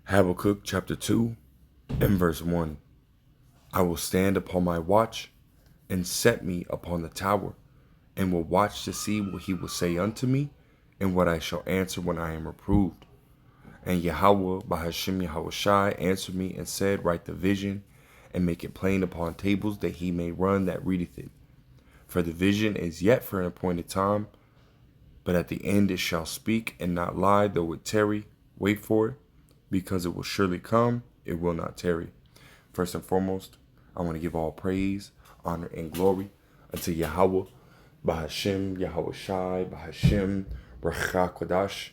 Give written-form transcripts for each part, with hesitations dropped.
Habakkuk chapter 2 and verse 1. I will stand upon my watch and set me upon the tower, and will watch to see what he will say unto me, and what I shall answer when I am reproved. And Yahweh, Bahashem Yahushai, answered me and said, Write the vision, and make it plain upon tables, that he may run that readeth it. For the vision is yet for an appointed time, but at the end it shall speak and not lie, though it tarry. Wait for it, because it will surely come, it will not tarry. First and foremost, I want to give all praise, honor, and glory unto Yahweh, Bahashem, Yahushai, Bahashem, Bracha Kodash.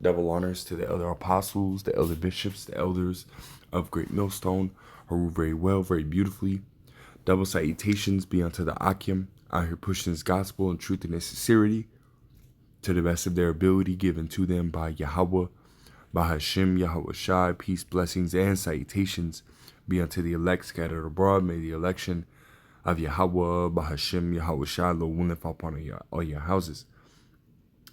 Double honors to the elder apostles, the elder bishops, the elders of Great Millstone, who rule very well, very beautifully. Double salutations be unto the Akim, out here pushing his gospel in truth and in sincerity, to the best of their ability, given to them by Yahweh, Bahashem, Yahushai. Peace, blessings, and salutations be unto the elect scattered abroad. May the election of Yahweh, Bahashem, Yahushai, Lord willing, fall upon all your houses.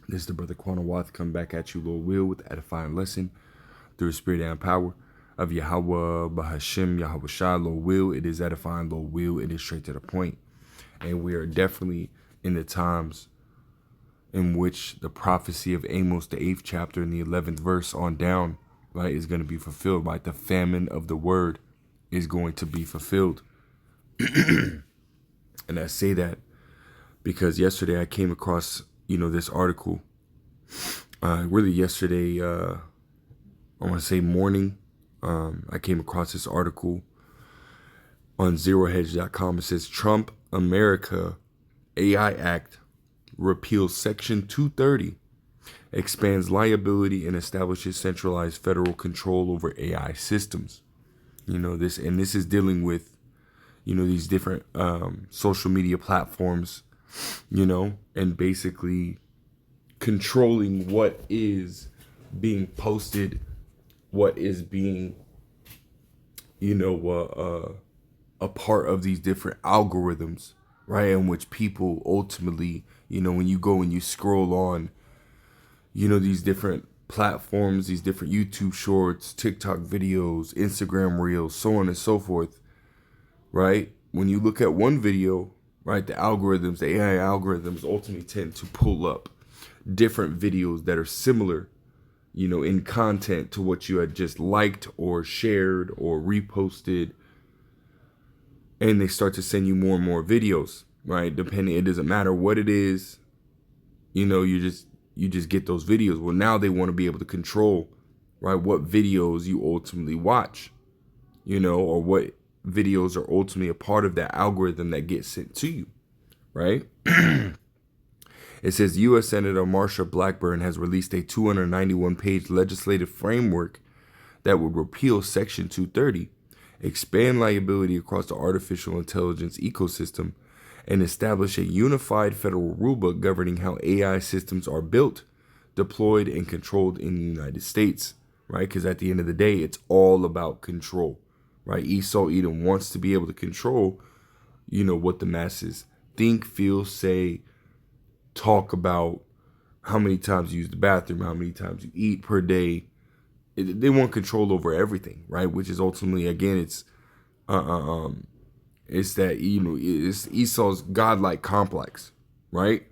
This is the brother Quanawath, come back at you, Lord will, with the edifying lesson through the spirit and power of Yahweh, Bahashem, Yahushai, Lord will. It is edifying, Lord will. It is straight to the point. And we are definitely in the times in which the prophecy of Amos, the 8th chapter and the 11th verse on down, right, is going to be fulfilled, right? The famine of the word is going to be fulfilled. And I say that because yesterday I came across, this article, really yesterday, I want to say morning, I came across this article on zerohedge.com. It says Trump America AI Act repeals Section 230, expands liability, and establishes centralized federal control over AI systems. This is dealing with, these different social media platforms, and basically controlling what is being posted, what is being, a part of these different algorithms, right? In which people ultimately, when you go and you scroll on, these different platforms, these different YouTube shorts, TikTok videos, Instagram reels, so on and so forth, right? When you look at one video, right, the algorithms, the AI algorithms ultimately tend to pull up different videos that are similar, in content to what you had just liked or shared or reposted. And they start to send you more and more videos, right? Depending, it doesn't matter what it is, you just get those videos. Well, now they want to be able to control, right, what videos you ultimately watch, or what videos are ultimately a part of that algorithm that gets sent to you, right? It says U.S. Senator Marsha Blackburn has released a 291-page legislative framework that would repeal Section 230, expand liability across the artificial intelligence ecosystem, and establish a unified federal rulebook governing how AI systems are built, deployed, and controlled in the United States, right? Because at the end of the day, it's all about control, right? Esau Edom wants to be able to control, what the masses think, feel, say, talk about, how many times you use the bathroom, how many times you eat per day. They want control over everything, right? Which is ultimately, again, it's that, it's Esau's godlike complex, right?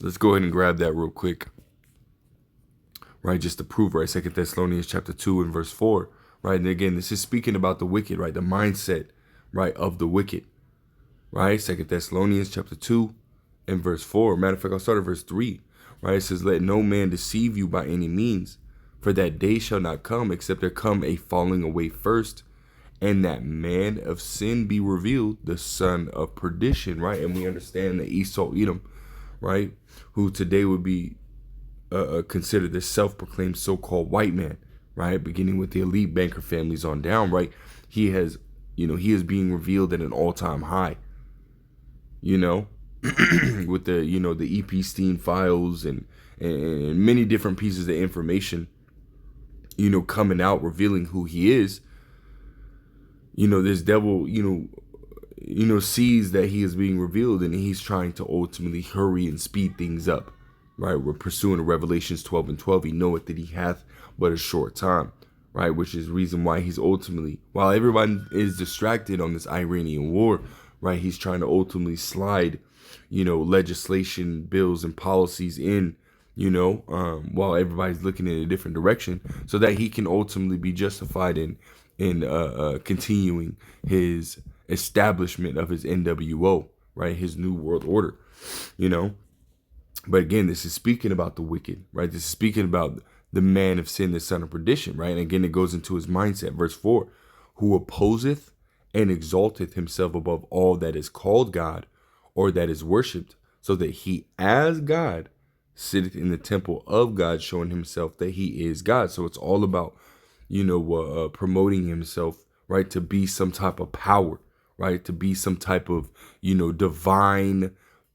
Let's go ahead and grab that real quick, right? Just to prove, right? 2 Thessalonians chapter 2 and verse 4, right? And again, this is speaking about the wicked, right? The mindset, right, of the wicked, right? 2 Thessalonians chapter 2 and verse 4. Matter of fact, I'll start at verse 3, right? It says, let no man deceive you by any means, for that day shall not come, except there come a falling away first, and that man of sin be revealed, the son of perdition, right? And we understand that Esau Edom, right, who today would be considered the self-proclaimed so-called white man, right, beginning with the elite banker families on down, right? He has, he is being revealed at an all-time high, with the, the EP Stein files and many different pieces of information, coming out, revealing who he is. This devil, sees that he is being revealed, and he's trying to ultimately hurry and speed things up, right? We're pursuing Revelations 12 and 12. He knoweth that he hath but a short time, right? Which is the reason why he's ultimately, while everyone is distracted on this Iranian war, right? He's trying to ultimately slide, legislation, bills, and policies in, while everybody's looking in a different direction, so that he can ultimately be justified in continuing his establishment of his NWO, right? His New World Order, you know. But again, this is speaking about the wicked, right? This is speaking about the man of sin, the son of perdition, right? And again, it goes into his mindset. Verse 4, who opposeth and exalteth himself above all that is called God or that is worshipped, so that he as God sitteth in the temple of God, showing himself that he is God. So it's all about, promoting himself, right? To be some type of power, right? To be some type of, divine,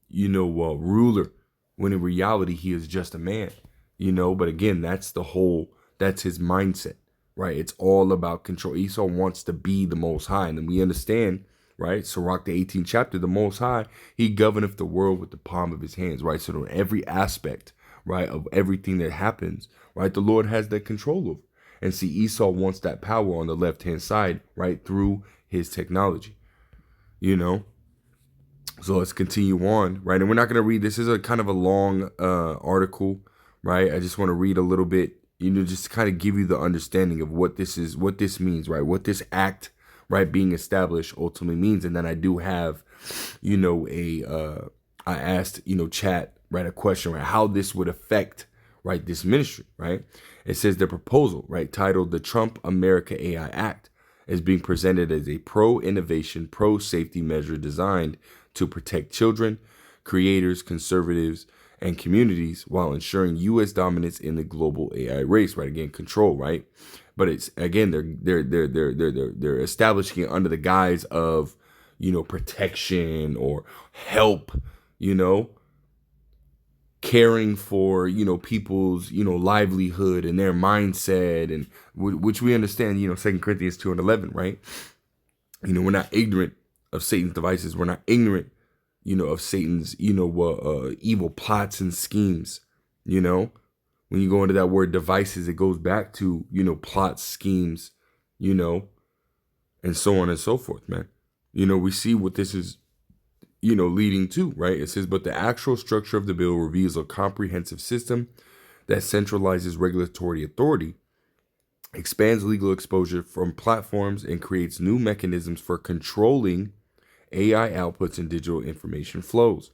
ruler, when in reality he is just a man, but again, that's his mindset, right? It's all about control. Esau wants to be the Most High, and then we understand, right? Sirach, the 18th chapter, the Most High, he governeth the world with the palm of his hands, right? So in every aspect, right, of everything that happens, right, the Lord has that control over. And see, Esau wants that power on the left-hand side, right, through his technology, So let's continue on, right? And we're not going to read, this is a kind of a long article, right? I just want to read a little bit, just to kind of give you the understanding of what this is, what this means, right? What this act, right, being established ultimately means. And then I do have, I asked, chat, right, a question, right? How this would affect, right, this ministry, right? It says the proposal, right, titled the Trump America AI Act, is being presented as a pro-innovation, pro-safety measure designed to protect children, creators, conservatives, and communities while ensuring U.S. dominance in the global AI race. Right, again, control. Right, but it's again they're establishing it under the guise of protection or help. Caring for people's livelihood and their mindset, and which we understand. 2 Corinthians 2:11. Right, we're not ignorant of Satan's devices. We're not ignorant, of Satan's, evil plots and schemes. When you go into that word devices, it goes back to, plots, schemes, and so on and so forth, man. We see what this is, leading to, right? It says, but the actual structure of the bill reveals a comprehensive system that centralizes regulatory authority, expands legal exposure from platforms, and creates new mechanisms for controlling AI outputs and digital information flows,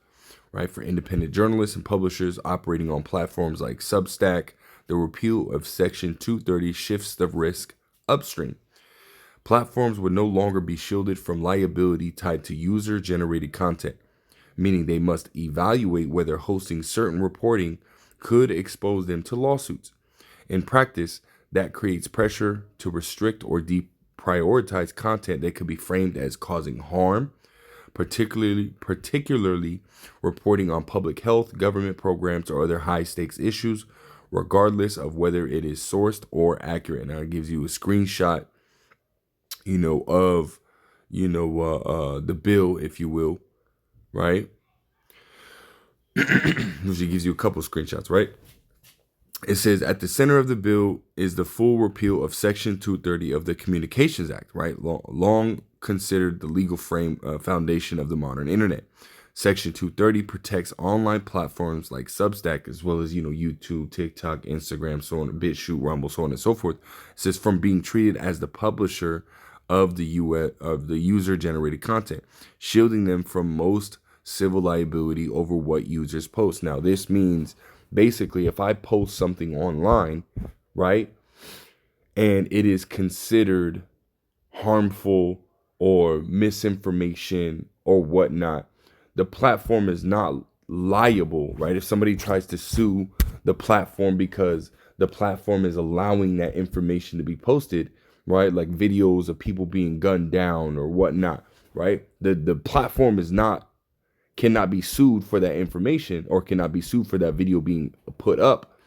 right? For independent journalists and publishers operating on platforms like Substack, the repeal of Section 230 shifts the risk upstream. Platforms would no longer be shielded from liability tied to user-generated content, meaning they must evaluate whether hosting certain reporting could expose them to lawsuits. In practice, that creates pressure to restrict or deprioritize content that could be framed as causing harm, particularly reporting on public health, government programs, or other high-stakes issues, regardless of whether it is sourced or accurate. Now, it gives you a screenshot, of, the bill, if you will, right? Usually gives you a couple screenshots, right? It says at the center of the bill is the full repeal of Section 230 of the Communications Act, right? Long considered the legal foundation of the modern internet. Section 230 protects online platforms like Substack, as well as, YouTube, TikTok, Instagram, so on, BitChute, Rumble, so on and so forth. It says from being treated as the publisher of the user-generated content, shielding them from most civil liability over what users post. Now, this means basically if I post something online, right, and it is considered harmful or misinformation or whatnot, the platform is not liable, right? If somebody tries to sue the platform because the platform is allowing that information to be posted, right? Like videos of people being gunned down or whatnot, right? The platform cannot be sued for that information or cannot be sued for that video being put up,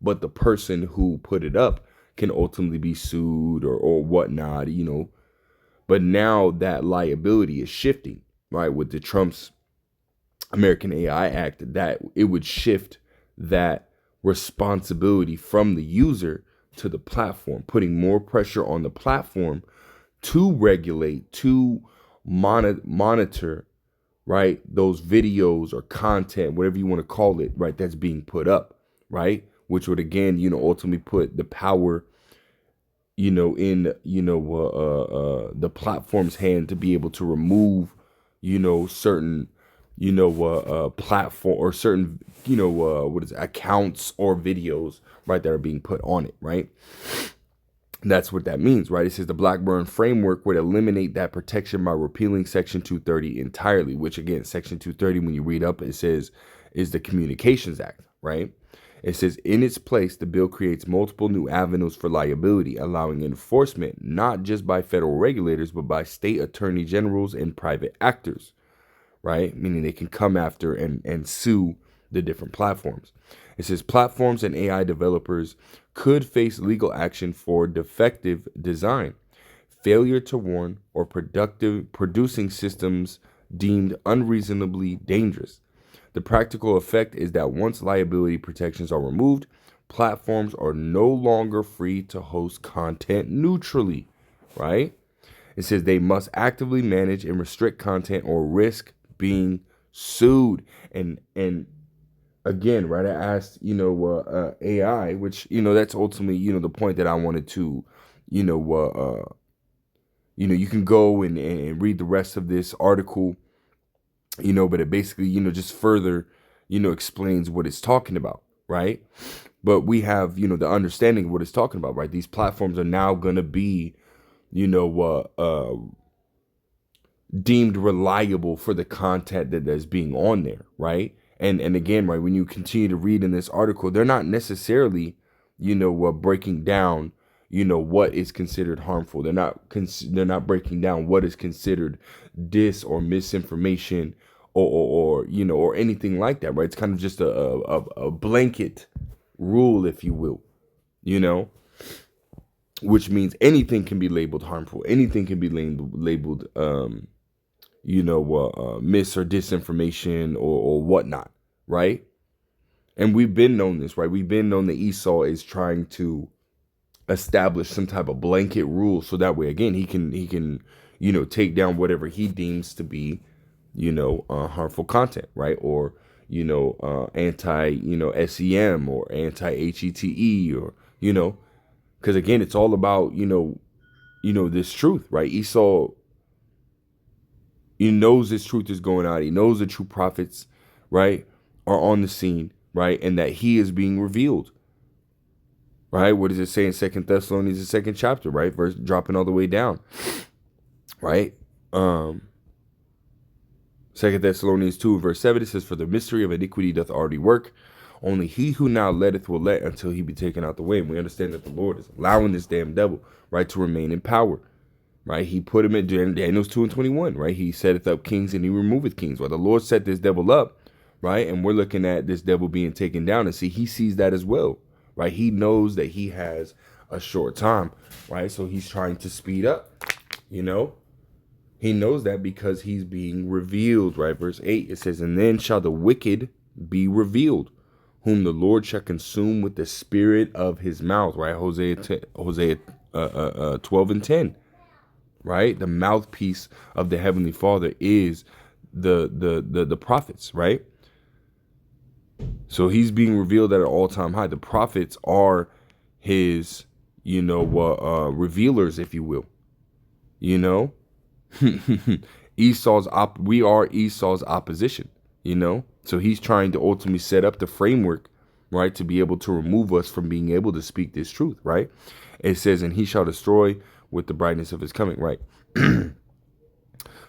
but the person who put it up can ultimately be sued or whatnot, But now that liability is shifting, right? With the Trump's American AI Act, that it would shift that responsibility from the user to the platform, putting more pressure on the platform to regulate, to monitor, right, those videos or content, whatever you want to call it, right, that's being put up, right, which would again, ultimately put the power, in, the platform's hand to be able to remove, certain, platform or certain, accounts or videos, right, that are being put on it, right? That's what that means, right? It says the Blackburn framework would eliminate that protection by repealing Section 230 entirely, which again, Section 230, when you read up, it says is the Communications Act, right? It says in its place, the bill creates multiple new avenues for liability, allowing enforcement not just by federal regulators, but by state attorney generals and private actors, right? Meaning they can come after and sue the different platforms. It says platforms and AI developers could face legal action for defective design, failure to warn, or producing systems deemed unreasonably dangerous. The practical effect is that once liability protections are removed, platforms are no longer free to host content neutrally, right? It says they must actively manage and restrict content or risk being sued. And again, right, I asked, AI, which, that's ultimately, the point that I wanted to, you can go and read the rest of this article, but it basically, just further, explains what it's talking about, right? But we have, the understanding of what it's talking about, right? These platforms are now going to be, deemed reliable for the content that's being on there, right? And again, right, when you continue to read in this article, they're not necessarily, breaking down, what is considered harmful. They're not breaking down what is considered dis or misinformation or anything like that, right? It's kind of just a blanket rule, if you will, which means anything can be labeled harmful. Anything can be labeled mis or disinformation or whatnot, right? And we've been known this, right? We've been known that Esau is trying to establish some type of blanket rule, so that way, again, he can take down whatever he deems to be, harmful content, right? Or anti, SEM or anti HETE, or because again, it's all about this truth, right? Esau, he knows this truth is going out. He knows the true prophets, right, are on the scene, right, and that he is being revealed, right? What does it say in 2 Thessalonians, the 2nd chapter, right? Verse dropping all the way down, right? 2 Thessalonians 2, verse 7, it says, "For the mystery of iniquity doth already work. Only he who now letteth will let until he be taken out the way." And we understand that the Lord is allowing this damn devil, right, to remain in power. Right, he put him in Daniel 2:21. Right, he setteth up kings and he removeth kings. Well, the Lord set this devil up, right, and we're looking at this devil being taken down, and see, he sees that as well, right? He knows that he has a short time, right? So he's trying to speed up. He knows that because he's being revealed, right? Verse 8, it says, "And then shall the wicked be revealed, whom the Lord shall consume with the spirit of his mouth," right? Hosea 12:10. Right, the mouthpiece of the Heavenly Father is the prophets, right? So he's being revealed at an all-time high. The prophets are his, revealers, if you will. We are Esau's opposition. So he's trying to ultimately set up the framework, right, to be able to remove us from being able to speak this truth, right? It says, "And he shall destroy with the brightness of his coming," right?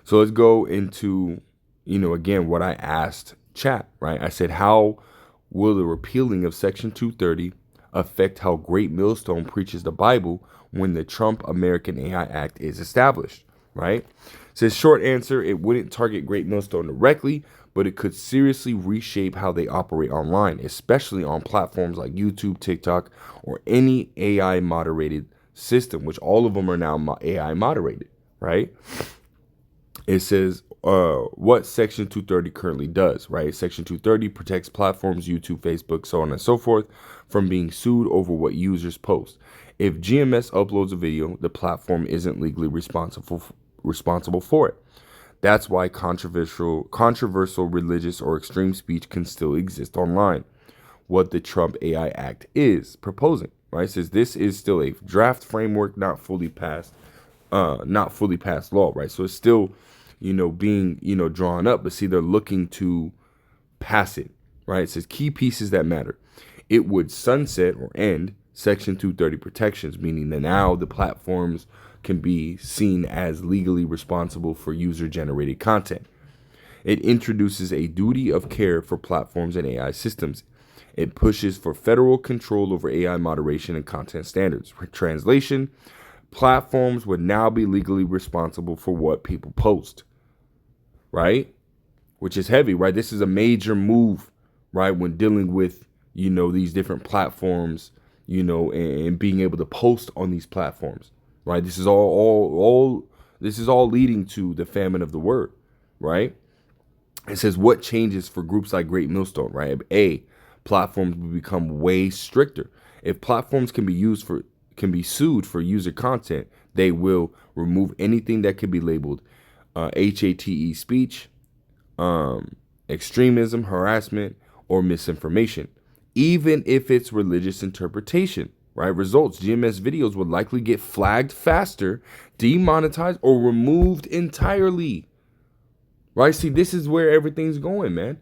So let's go into, again, what I asked chat, right? I said, how will the repealing of Section 230 affect how Great Millstone preaches the Bible when the Trump American AI Act is established, right? It says, short answer, it wouldn't target Great Millstone directly, but it could seriously reshape how they operate online, especially on platforms like YouTube, TikTok, or any AI moderated system, which all of them are now AI moderated, right? It says what Section 230 currently does, right? Section 230 protects platforms, YouTube, Facebook, so on and so forth, from being sued over what users post. If GMS uploads a video, the platform isn't legally responsible for it. That's why controversial religious or extreme speech can still exist online. What the Trump AI Act is proposing, right? It says this is still a draft framework, not fully passed law, right? So it's still, being, drawn up, but see, they're looking to pass it, right? It says key pieces that matter. It would sunset or end Section 230 protections, meaning that now the platforms can be seen as legally responsible for user-generated content. It introduces a duty of care for platforms and AI systems. It pushes for federal control over AI moderation and content standards. Translation, platforms would now be legally responsible for what people post, right? Which is heavy, right? This is a major move, right? When dealing with, these different platforms, and being able to post on these platforms, right? This is all leading to the famine of the word, right? It says what changes for groups like Great Millstone, right? A, platforms will become way stricter. If platforms can be sued for user content, they will remove anything that could be labeled HATE speech, extremism, harassment, or misinformation, even if it's religious interpretation, right? Results, GMS videos would likely get flagged faster, demonetized, or removed entirely, right? See, this is where everything's going, man,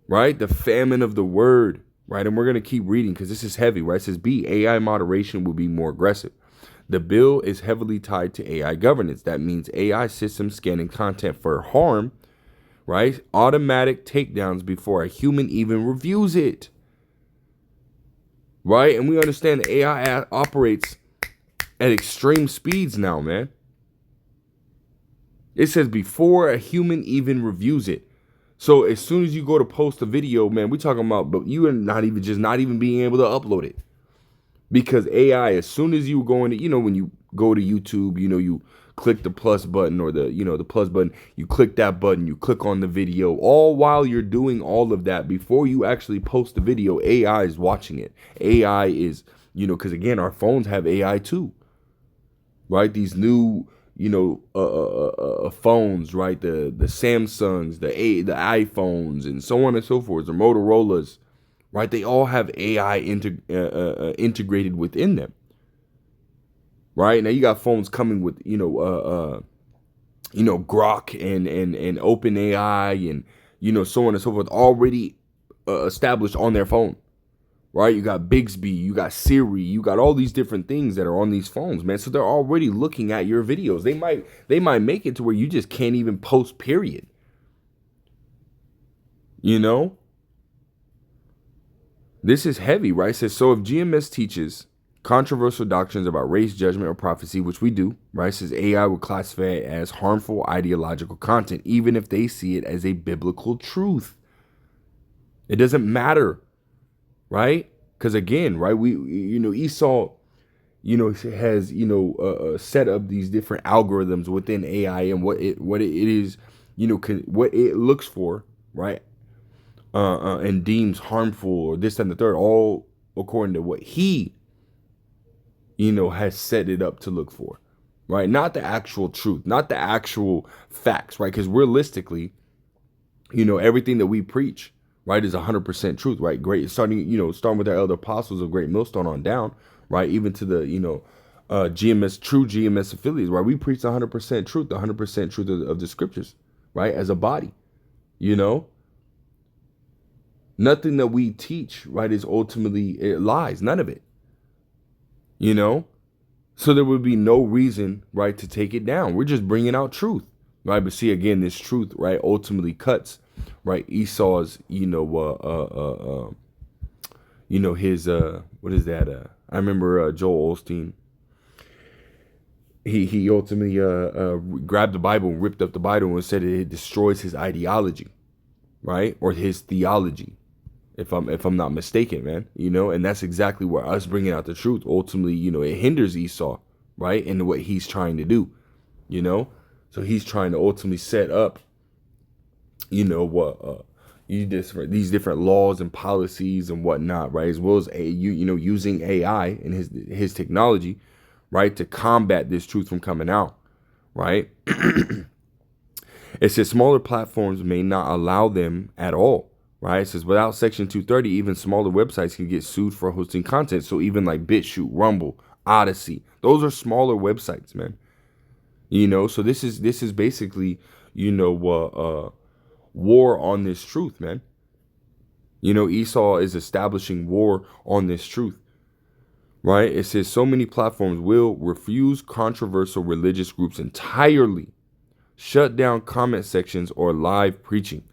right? The famine of the word, right? And we're going to keep reading because this is heavy, right? It says B, AI moderation will be more aggressive. The bill is heavily tied to AI governance. That means AI systems scanning content for harm, right? Automatic takedowns before a human even reviews it, right? And we understand that AI operates at extreme speeds now, man. It says before a human even reviews it. So as soon as you go to post a video, man, we're talking about, but you are not even being able to upload it. Because AI, as soon as you go into, when you go to YouTube, you click the plus button or the plus button, you click that button, you click on the video, all while you're doing all of that, before you actually post the video, AI is watching it. AI is, because again, our phones have AI too, right? These new, phones, right? The Samsungs, the iPhones, and so on and so forth, the Motorola's, right? They all have AI integrated within them, right? Now you got phones coming with, Grok and OpenAI and, so on and so forth, already established on their phone, right? You got Bixby, you got Siri, you got all these different things that are on these phones, man. So they're already looking at your videos. They might make it to where you just can't even post, period. This is heavy, right? It says, so if GMS teaches controversial doctrines about race, judgment, or prophecy, which we do, right? It says AI would classify it as harmful ideological content, even if they see it as a biblical truth. It doesn't matter, right? Because again, right, Esau, has, set up these different algorithms within AI and what it is, what it looks for, right? And deems harmful or this and the third, all according to what he, has set it up to look for, right? Not the actual truth, not the actual facts, right? Because realistically, everything that we preach, right, is 100% truth, right? Great, starting with our elder apostles of Great Millstone on down, right? Even to the, true GMS affiliates, right? We preach 100% truth, the 100% truth of the scriptures, right? As a body, Nothing that we teach, right, is ultimately lies. None of it. So there would be no reason, right, to take it down. We're just bringing out truth, right? But see, again, this truth, right, ultimately cuts, right, Esau's, his, what is that? I remember Joel Osteen. He ultimately grabbed the Bible and ripped up the Bible and said it destroys his ideology, right, or his theology. If I'm not mistaken, man, and that's exactly where us bringing out the truth ultimately, it hinders Esau, right, in what he's trying to do, So he's trying to ultimately set up, what these different laws and policies and whatnot, right? As well as using AI and his technology, right, to combat this truth from coming out, right? It says smaller platforms may not allow them at all, right? It says without Section 230, even smaller websites can get sued for hosting content. So even like BitChute, Rumble, Odyssey, those are smaller websites, man. So this is basically, war on this truth, man. Esau is establishing war on this truth, right? It says so many platforms will refuse controversial religious groups entirely, shut down comment sections or live preaching,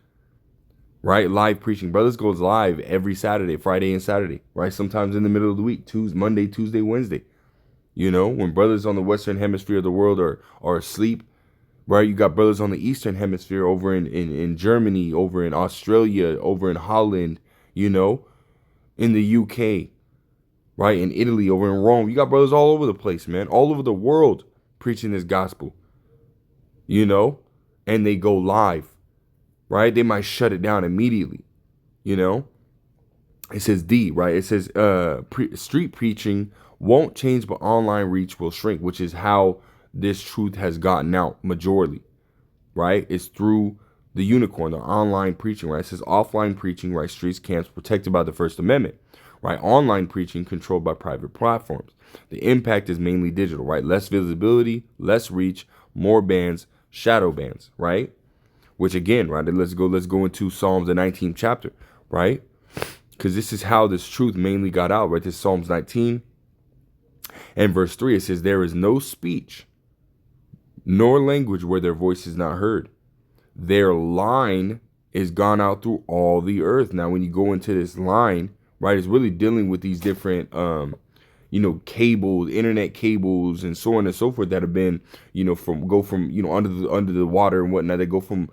right? Live preaching. Brothers goes live every Saturday, Friday and Saturday, right? Sometimes in the middle of the week, Monday, Tuesday, Wednesday. When brothers on the Western hemisphere of the world are asleep, right? You got brothers on the Eastern hemisphere over in Germany, over in Australia, over in Holland, in the UK, right? In Italy, over in Rome. You got brothers all over the place, man. All over the world preaching this gospel, and they go live, right? They might shut it down immediately, It says D, right? It says street preaching won't change, but online reach will shrink, which is how this truth has gotten out majorly, right? It's through the unicorn, the online preaching, right? It says offline preaching, right? Streets, camps, protected by the First Amendment, right? Online preaching controlled by private platforms. The impact is mainly digital, right? Less visibility, less reach, more bans, shadow bans, right? Which again, right? Let's go into Psalms, the 19th chapter, right? Because this is how this truth mainly got out, right? This is Psalms 19 and verse 3. It says, there is no speech nor language where their voice is not heard. Their line is gone out through all the earth. Now, when you go into this line, right, it's really dealing with these different, cables, internet cables, and so on and so forth that have been, from under the water and whatnot. They go from,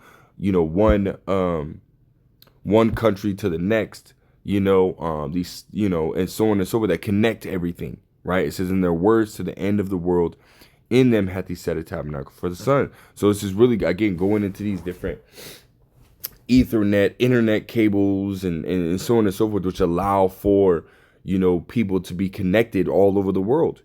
one country to the next, and so on and so forth that connect everything, right? It says in their words to the end of the world. In them hath he set a tabernacle for the sun. So this is really, again, going into these different Ethernet, internet cables, and so on and so forth, which allow for, people to be connected all over the world,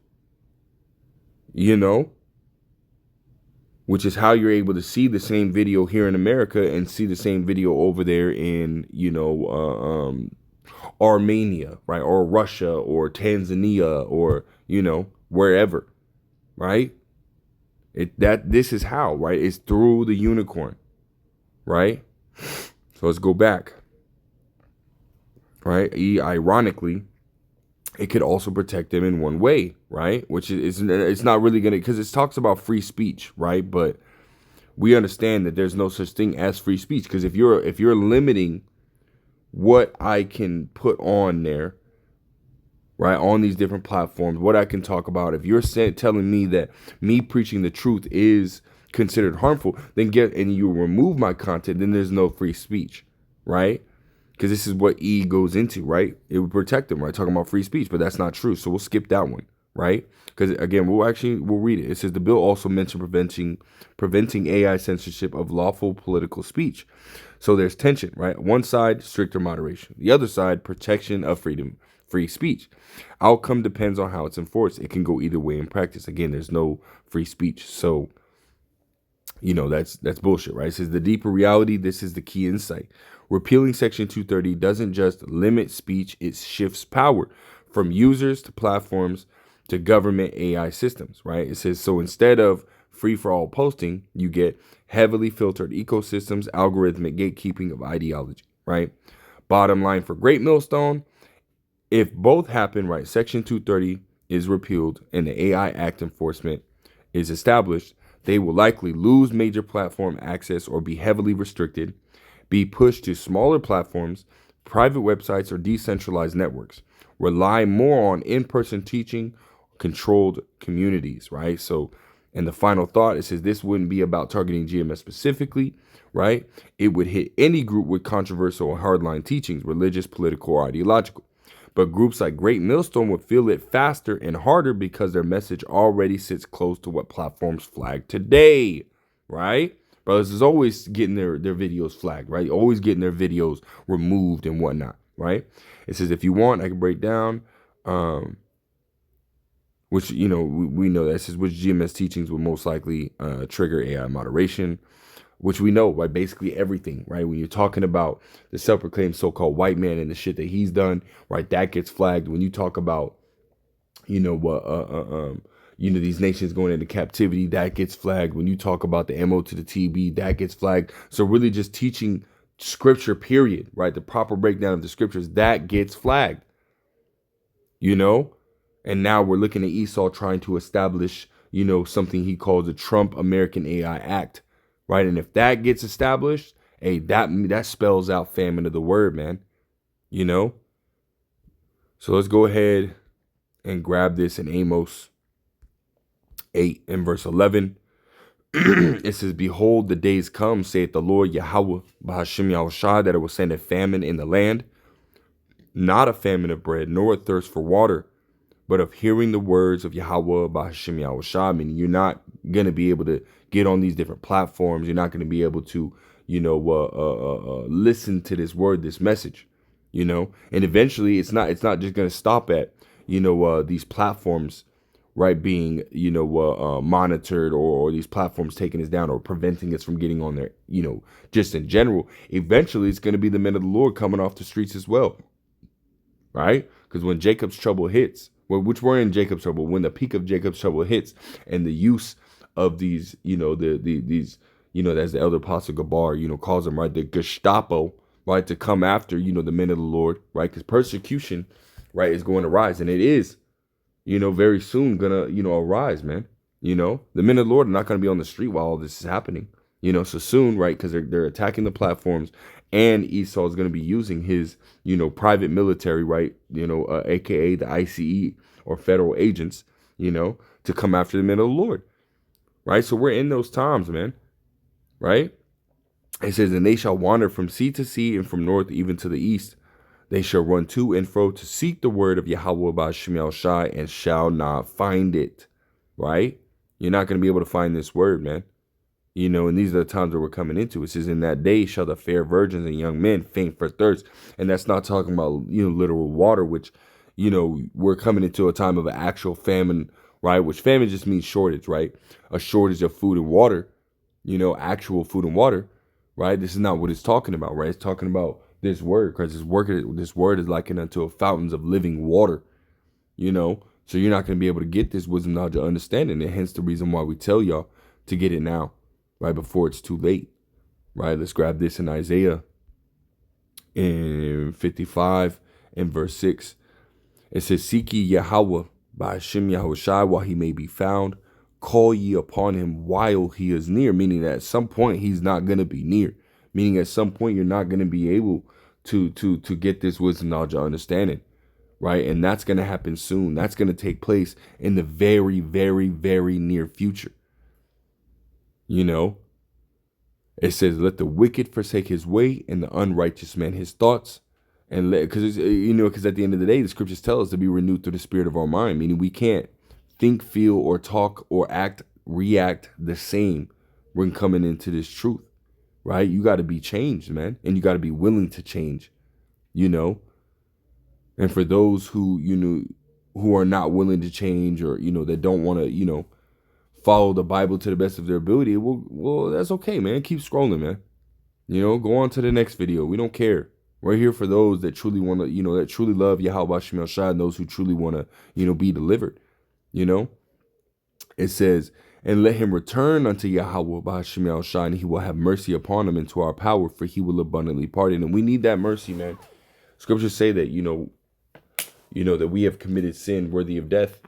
which is how you're able to see the same video here in America and see the same video over there in, Armenia, right? Or Russia or Tanzania or, wherever. Right? This is how, right? It's through the unicorn, right? So let's go back, right? Ironically, it could also protect them in one way, right? Which is it's not really gonna, because it talks about free speech, right? But we understand that there's no such thing as free speech, because if you're limiting what I can put on there, right, on these different platforms, what I can talk about. If you're telling me that me preaching the truth is considered harmful, then you remove my content, then there's no free speech, right? Because this is what E goes into, right? It would protect them, right? Talking about free speech, but that's not true. So we'll skip that one, right? Because again, we'll read it. It says the bill also mentioned preventing AI censorship of lawful political speech. So there's tension, right? One side, stricter moderation. The other side, protection of free speech. Outcome depends on how it's enforced. It can go either way in practice. Again, there's no free speech. So, that's bullshit, right? It says the deeper reality, this is the key insight. Repealing Section 230 doesn't just limit speech, it shifts power from users to platforms to government AI systems, right? It says, so instead of free-for-all posting, you get heavily filtered ecosystems, algorithmic gatekeeping of ideology, right? Bottom line for Great Millstone, if both happen, right, Section 230 is repealed and the AI Act enforcement is established, they will likely lose major platform access or be heavily restricted, be pushed to smaller platforms, private websites, or decentralized networks, rely more on in-person teaching, controlled communities, right? So, and the final thought, it says this wouldn't be about targeting GMS specifically, right? It would hit any group with controversial or hardline teachings, religious, political, or ideological. But groups like Great Millstone would feel it faster and harder because their message already sits close to what platforms flag today, right? Brothers is always getting their videos flagged, right? Always getting their videos removed and whatnot, right? It says, if you want, I can break down, which, we know that. It says, which GMS teachings will most likely trigger AI moderation, which we know, right? Basically everything, right? When you're talking about the self-proclaimed so-called white man and the shit that he's done, right? That gets flagged. When you talk about, these nations going into captivity, that gets flagged. When you talk about the MO to the TB, that gets flagged. So really just teaching scripture, period, right? The proper breakdown of the scriptures, that gets flagged, And now we're looking at Esau trying to establish, something he calls the Trump American AI Act, right? And if that gets established, hey, that spells out famine of the word, man, So let's go ahead and grab this in Amos 8 and verse 11. It says, behold, the days come, saith the Lord Yahweh, Bahashim Yahushua, that it will send a famine in the land, not a famine of bread, nor a thirst for water, but of hearing the words of Yahweh, Bahashim Yahushua. Meaning you're not going to be able to get on these different platforms. You're not going to be able to, listen to this word, this message, and eventually it's not just going to stop at, these platforms, right, being, monitored, or these platforms taking us down or preventing us from getting on there, just in general. Eventually, it's going to be the men of the Lord coming off the streets as well, right? Because when Jacob's trouble hits, which we're in Jacob's trouble, when the peak of Jacob's trouble hits, and the use of these, these, as the elder apostle Gabar, calls them, right, the Gestapo, right, to come after, the men of the Lord, right? Because persecution, right, is going to rise, and it is, very soon gonna, arise, man. The men of the Lord are not gonna be on the street while all this is happening. So soon, right? Because they're attacking the platforms, and Esau is gonna be using his, private military, right? AKA the ICE or federal agents, to come after the men of the Lord, right? So we're in those times, man, right? It says, and they shall wander from sea to sea, and from north even to the east. They shall run to and fro to seek the word of Yahweh Ba'Shem Yahushai, and shall not find it, right? You're not going to be able to find this word, man. And these are the times that we're coming into. It says, in that day shall the fair virgins and young men faint for thirst. And that's not talking about, literal water, which, we're coming into a time of an actual famine, right? Which famine just means shortage, right? A shortage of food and water, actual food and water, right? This is not what it's talking about, right? It's talking about this word, because this word is likened unto a fountains of living water, so you're not going to be able to get this wisdom, knowledge, or understanding, and hence the reason why we tell y'all to get it now, right, before it's too late, right? Let's grab this in Isaiah in 55 and verse 6. It says, seek ye Yahweh by Hashem Yahushai while he may be found, call ye upon him while he is near, meaning that at some point he's not going to be near, meaning at some point you're not going to be able to get this wisdom, knowledge, or understanding, right? And that's going to happen soon. That's going to take place in the very, very, very near future. It says, let the wicked forsake his way, and the unrighteous man his thoughts. And because at the end of the day, the scriptures tell us to be renewed through the spirit of our mind, meaning we can't think, feel, or talk, or react the same when coming into this truth. Right? You got to be changed, man. And you got to be willing to change, And for those who, who are not willing to change, or, that don't want to, follow the Bible to the best of their ability, well, that's okay, man. Keep scrolling, man. Go on to the next video. We don't care. We're here for those that truly want to, that truly love Yahweh Shemel Shai, and those who truly want to, be delivered. It says, and let him return unto Yahweh Ba'Shem Yahushai, and he will have mercy upon him into our power, for he will abundantly pardon. And we need that mercy, man. Scriptures say that, that we have committed sin worthy of death.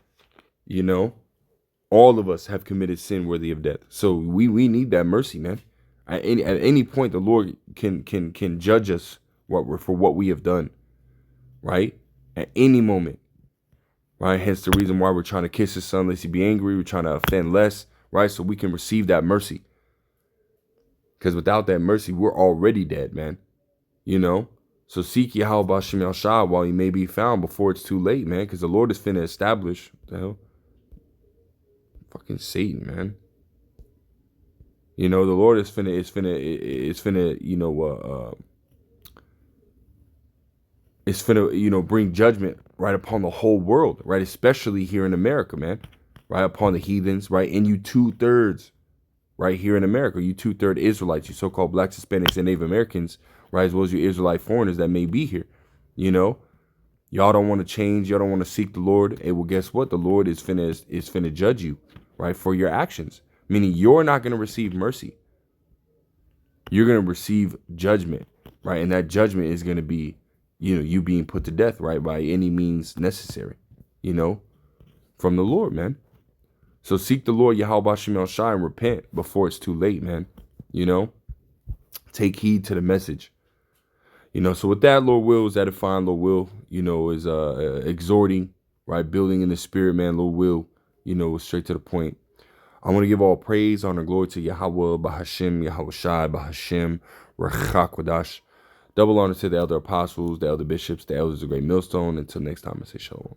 All of us have committed sin worthy of death. So we need that mercy, man. At any point, the Lord can judge us for what we have done, right? At any moment. Right, hence the reason why we're trying to kiss his son lest he be angry. We're trying to offend less, right? So we can receive that mercy. Because without that mercy, we're already dead, man. So seek Yahweh Ba'Shem Yahushai while he may be found before it's too late, man. Because the Lord is finna establish, what the hell? Fucking Satan, man. You know, the Lord is finna, it's finna, bring judgment right upon the whole world, right? Especially here in America, man, right? Upon the heathens, right? And you 2/3 right here in America, you 2/3 Israelites, you so-called blacks, Hispanics, and Native Americans, right? As well as you Israelite foreigners that may be here, you know? Y'all don't want to change. Y'all don't want to seek the Lord. Well, guess what? The Lord is finna judge you, right, for your actions. Meaning you're not going to receive mercy. You're going to receive judgment, right? And that judgment is going to be, you being put to death, right, by any means necessary, from the Lord, man. So seek the Lord, Yahweh Shem El Shai, and repent before it's too late, man. Take heed to the message. So with that, Lord will is edifying, Lord will, is exhorting, right? Building in the spirit, man, Lord will, straight to the point. I want to give all praise, honor, glory to Yahweh, Bahashem, Yahweh Shai, Bahashem, Rachakwadash. Double honor to the elder apostles, the elder bishops, the elders of Great Millstone. Until next time, I say shalom.